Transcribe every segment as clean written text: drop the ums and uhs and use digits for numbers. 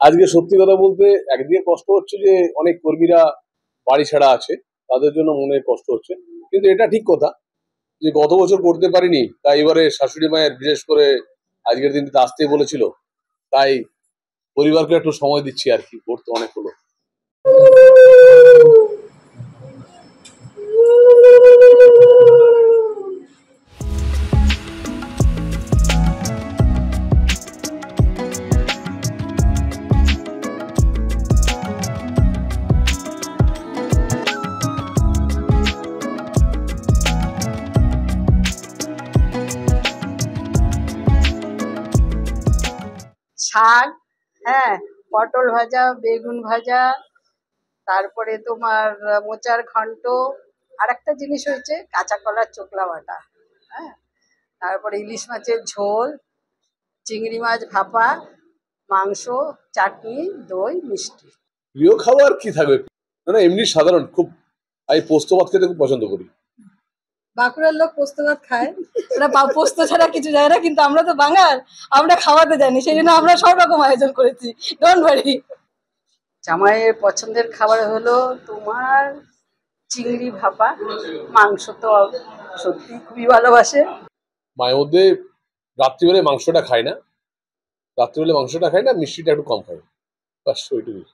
আজকে সত্যি কথা বলতে একদিকে কষ্ট হচ্ছে যে অনেক কর্মীরা বাড়ি ছাড়া আছে, তাদের জন্য মনে কষ্ট হচ্ছে, কিন্তু এটা ঠিক কথা যে গত বছর করতে পারিনি, তাই এবারে শাশুড়ি মায়ের বিশেষ করে আজকের দিনটা আসতে বলেছিল, তাই পরিবারকে একটু সময় দিচ্ছি আর কি, করতে অনেক হলো। শাক, হ্যাঁ, পটল ভাজা, বেগুন ভাজা, তারপরে তোমার মোচার ঘন্ট, আর একটা জিনিস হয়েছে কাঁচা কলার চোকলা বাটা, হ্যাঁ, তারপরে ইলিশ মাছের ঝোল, চিংড়ি মাছ ভাপা, মাংস, চাটনি, দই, মিষ্টি। প্রিয় খাবার কি থাকবে? না এমনি সাধারণ খুব, আমি পোস্ত ভাত খেতে খুব পছন্দ করি। বাঁকুড়ার লোক পোস্ত ভাত খায়, ওরা পোস্ত ছাড়া কিছু যায় না, কিন্তু আমরা তো বাঙাল, আমরা খাওয়াতে জানি, সেই জন্য আমরা সব রকম আয়োজন করেছি, ডোন্ট ওয়ারি। জামাইয়ের পছন্দের খাবার হলো তোমার চিংড়ি ভাপা, মাংস তো সত্যি খুবই ভালোবাসে। মায়ের মধ্যে রাত্রিবেলায় মাংসটা খায় না, মিষ্টিটা একটু কম খায়, বাস ওইটুকুই।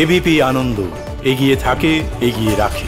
এবিপি আনন্দ, এগিয়ে থাকে, এগিয়ে রাখে।